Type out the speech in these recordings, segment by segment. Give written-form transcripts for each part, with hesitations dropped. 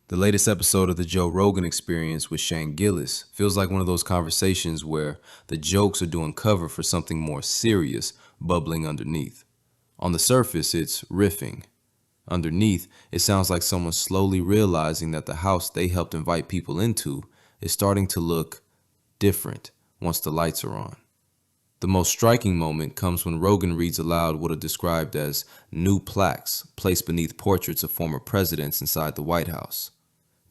The latest episode of the Joe Rogan Experience with Gillis feels like one of those conversations where the jokes are doing cover for something more serious bubbling underneath. On the surface, it's riffing. Underneath, it sounds like someone slowly realizing that the house they helped invite people into is starting to look different once the lights are on. The most striking moment comes when Rogan reads aloud what are described as new plaques placed beneath portraits of former presidents inside the White House.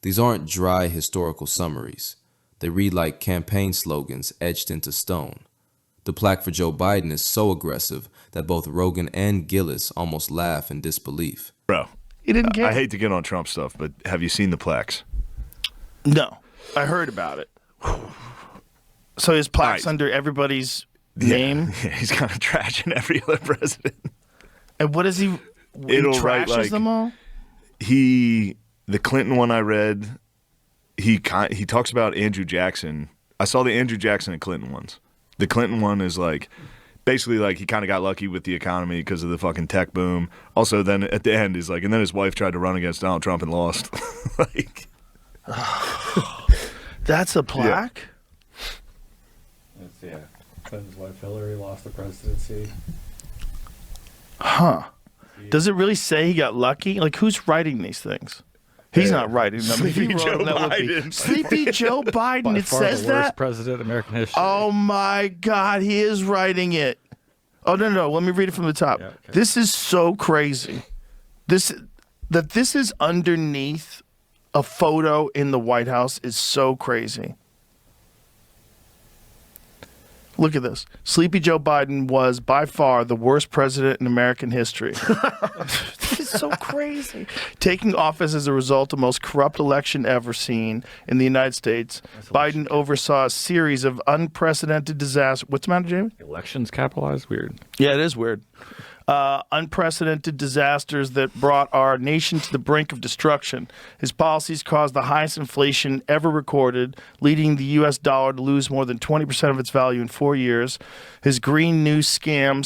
These aren't dry historical summaries. They read like campaign slogans etched into stone. The plaque for Joe Biden is so aggressive that both Rogan and Gillis almost laugh in disbelief. Bro, He didn't care. I hate to get on Trump stuff, but have you seen the plaques? No, I heard about it. So his plaques All right. under everybody's name. Yeah, he's kind of trashing every other president. And what is he? It'll he write, trashes like, them all. The Clinton one I read, he talks about Andrew Jackson. I saw the Andrew Jackson and Clinton ones. The Clinton one is like, basically like he kind of got lucky with the economy because of the fucking tech boom. Also, then at the end, he's like, and then his wife tried to run against Donald Trump and lost. Like, That's a plaque. Yeah. Clinton's wife Hillary lost the presidency. Huh? Does it really say he got lucky? Like, who's writing these things? He's not writing them. If he Sleepy wrote Joe them, that would be Biden. Sleepy Joe Biden. By It far says the worst that. president in American history. Oh my God, he is writing it. Oh no, let me read it from the top. Yeah, okay. This is so crazy. This is underneath a photo in the White House is so crazy. Look at this. Sleepy Joe Biden was by far the worst president in American history. This is so crazy. Taking office as a result of the most corrupt election ever seen in the United States, Biden oversaw a series of unprecedented disasters. What's the matter, Jamie? Elections capitalized? Weird. Yeah, it is weird. Unprecedented disasters that brought our nation to the brink of destruction. His policies caused the highest inflation ever recorded, leading the U.S. dollar to lose more than 20% of its value in 4 years. His green new scam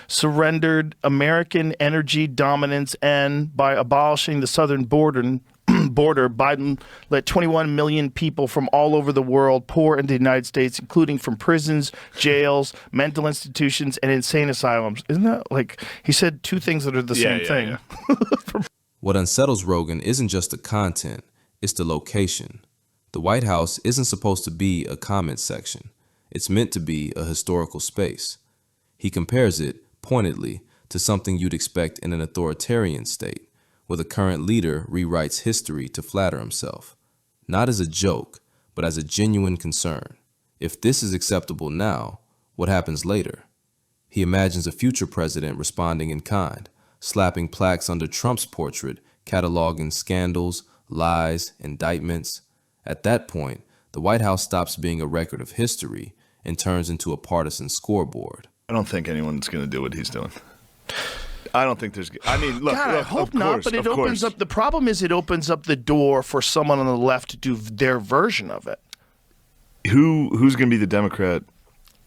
surrendered American energy dominance, and by abolishing the southern border, Biden let 21 million people from all over the world pour into the United States, including from prisons, jails, mental institutions, and insane asylums. Isn't that like he said two things that are the same thing? Yeah. What unsettles Rogan isn't just the content, it's the location. The White House isn't supposed to be a comment section. It's meant to be a historical space. He compares it, pointedly, to something you'd expect in an authoritarian state, where the current leader rewrites history to flatter himself. Not as a joke, but as a genuine concern. If this is acceptable now, what happens later? He imagines a future president responding in kind, slapping plaques under Trump's portrait, cataloging scandals, lies, indictments. At that point, the White House stops being a record of history and turns into a partisan scoreboard. I don't think anyone's going to do what he's doing. I don't think there's. I mean, look. God, I look, hope of not. course, But it of opens course. up. The problem is, it opens up the door for someone on the left to do their version of it. Who's going to be the Democrat?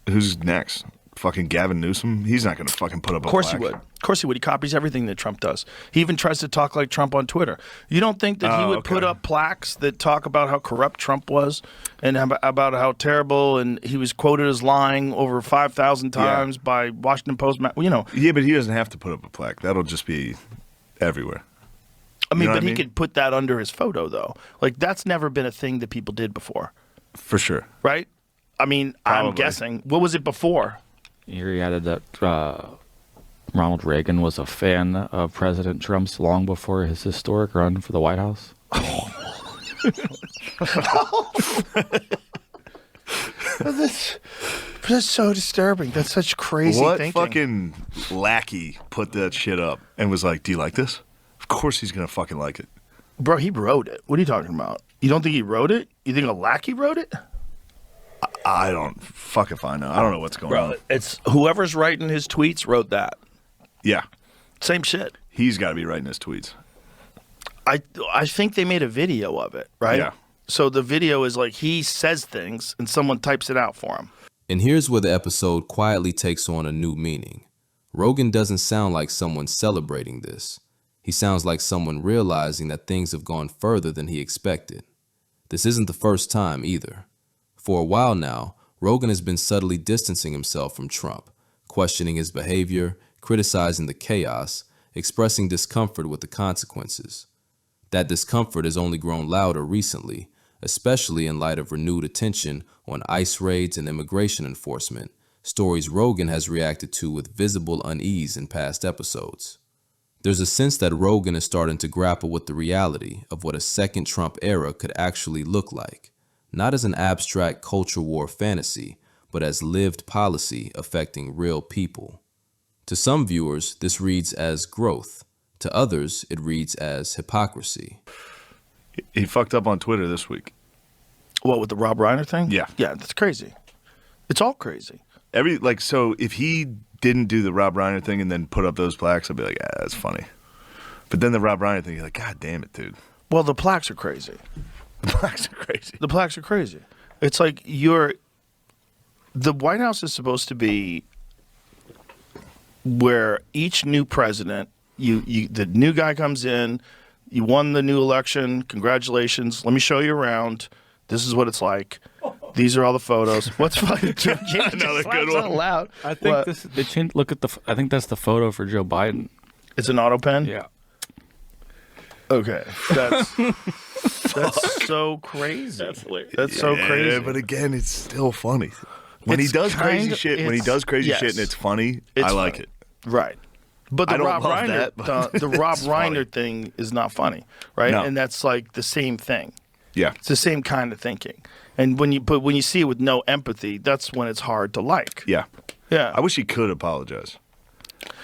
Who's next? Fucking Gavin Newsom? He's not going to fucking put up a Of course plaque. he would. Of course he would. He copies everything that Trump does. He even tries to talk like Trump on Twitter. You don't think that he would put up plaques that talk about how corrupt Trump was and about how terrible, and he was quoted as lying over 5,000 times by Washington Post? You know. Yeah, but he doesn't have to put up a plaque. That'll just be everywhere. I mean, know what but I he mean? could put that under his photo, though. Like, that's never been a thing that people did before, For sure. right? I mean, I'm Probably. guessing. What was it before? Here he added that Ronald Reagan was a fan of President Trump's long before his historic run for the White House. That's so disturbing. That's such crazy What thinking. fucking lackey put that shit up and was like, "Do you like this?" Of course he's going to fucking like it. Bro, he wrote it. What are you talking about? You don't think he wrote it? You think a lackey wrote it? I don't fuck if I know. I don't know what's going on. It's whoever's writing his tweets wrote that. Yeah, Same shit. he's got to be writing his tweets. I think they made a video of it, right? Yeah. So the video is like he says things and someone types it out for him. And here's where the episode quietly takes on a new meaning. Rogan doesn't sound like someone celebrating this. He sounds like someone realizing that things have gone further than he expected. This isn't the first time either. For a while now, Rogan has been subtly distancing himself from Trump, questioning his behavior, criticizing the chaos, expressing discomfort with the consequences. That discomfort has only grown louder recently, especially in light of renewed attention on ICE raids and immigration enforcement, stories Rogan has reacted to with visible unease in past episodes. There's a sense that Rogan is starting to grapple with the reality of what a second Trump era could actually look like, not as an abstract culture war fantasy, but as lived policy affecting real people. To some viewers, this reads as growth. To others, it reads as hypocrisy. He fucked up on Twitter this week. What, with the Rob Reiner thing? Yeah. Yeah, that's crazy. It's all crazy. So if he didn't do the Rob Reiner thing and then put up those plaques, I'd be like, that's funny. But then the Rob Reiner thing, you're like, God damn it, dude. Well, the plaques are crazy. The plaques are crazy. The plaques are crazy. It's like the White House is supposed to be where each new president, the new guy comes in, you won the new election, congratulations, let me show you around. This is what it's like. These are all the photos. What's funny? Another good one. Loud. I think they changed. Look at I think that's the photo for Joe Biden. It's an auto pen? Yeah. Okay. That's so crazy. That's so crazy. Yeah, but again, it's still funny. When he does crazy shit and it's funny, I like it. Right. But the I don't Rob love Reiner, that, the Rob it's funny. Reiner thing is not funny, right? No. And that's like the same thing. Yeah. It's the same kind of thinking. And when you see it with no empathy, that's when it's hard to like. Yeah. Yeah. I wish he could apologize.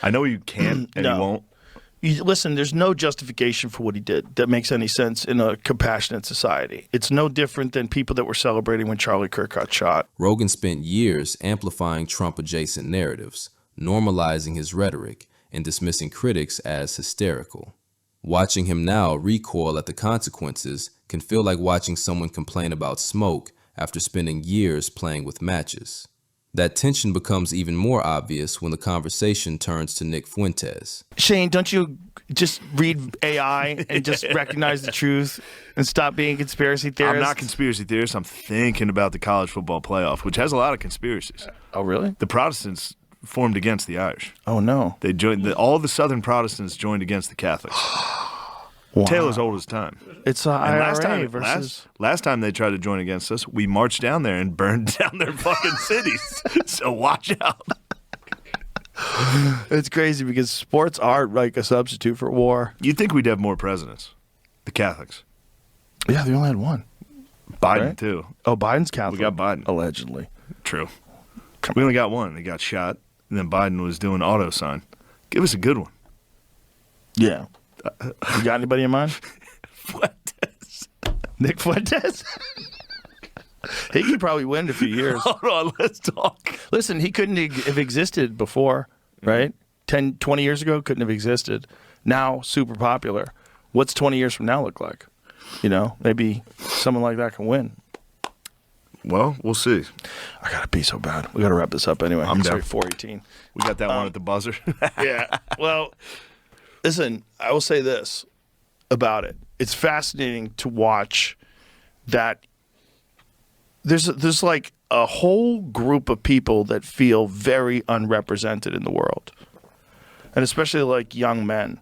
I know you can't and No. he won't. Listen, there's no justification for what he did that makes any sense in a compassionate society. It's no different than people that were celebrating when Charlie Kirk got shot. Rogan spent years amplifying Trump-adjacent narratives, normalizing his rhetoric, and dismissing critics as hysterical. Watching him now recoil at the consequences can feel like watching someone complain about smoke after spending years playing with matches. That tension becomes even more obvious when the conversation turns to Nick Fuentes. Shane, don't you just read AI and just recognize the truth and stop being a conspiracy theorist? I'm not conspiracy theorist. I'm thinking about the college football playoff, which has a lot of conspiracies. Oh, really? The Protestants formed against the Irish. Oh, no. They joined. All the Southern Protestants joined against the Catholics. Wow. Tale as old as time. It's And IRA versus... last time they tried to join against us, we marched down there and burned down their fucking cities. So watch out. It's crazy because sports are like a substitute for war. You'd think we'd have more presidents. The Catholics. Yeah, they only had one. Biden, Right? too. Oh, Biden's Catholic. We got Biden. Allegedly. True. We only got one. He got shot. And then Biden was doing auto sign. Give us a good one. Yeah. You got anybody in mind? Fuentes. Nick Fuentes? He could probably win in a few years. Hold on, let's talk. Listen, he couldn't have existed before, right? 10, 20 years ago, couldn't have existed. Now, super popular. What's 20 years from now look like? You know, maybe someone like that can win. Well, we'll see. I got to pee so bad. We got to wrap this up anyway. I'm sorry, down. 4:18. We got that one at the buzzer. Yeah. Well, listen, I will say this about it. It's fascinating to watch that there's like a whole group of people that feel very unrepresented in the world. And especially like young men.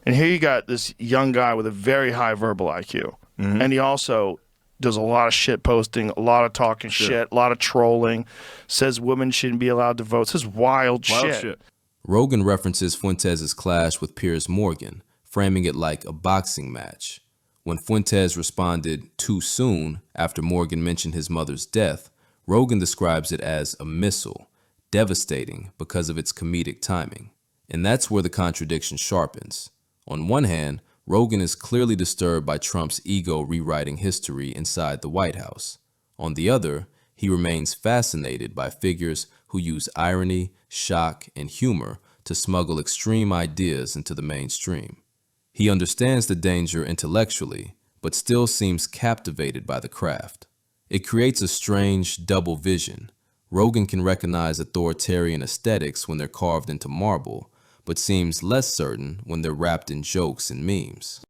And here you got this young guy with a very high verbal IQ. Mm-hmm. And he also does a lot of shit posting, a lot of talking shit, a lot of trolling, says women shouldn't be allowed to vote, says wild shit. Rogan references Fuentes' clash with Piers Morgan, framing it like a boxing match. When Fuentes responded too soon after Morgan mentioned his mother's death, Rogan describes it as a missile, devastating because of its comedic timing. And that's where the contradiction sharpens. On one hand, Rogan is clearly disturbed by Trump's ego rewriting history inside the White House. On the other, he remains fascinated by figures who use irony, shock, and humor to smuggle extreme ideas into the mainstream. He understands the danger intellectually, but still seems captivated by the craft. It creates a strange double vision. Rogan can recognize authoritarian aesthetics when they're carved into marble, but seems less certain when they're wrapped in jokes and memes.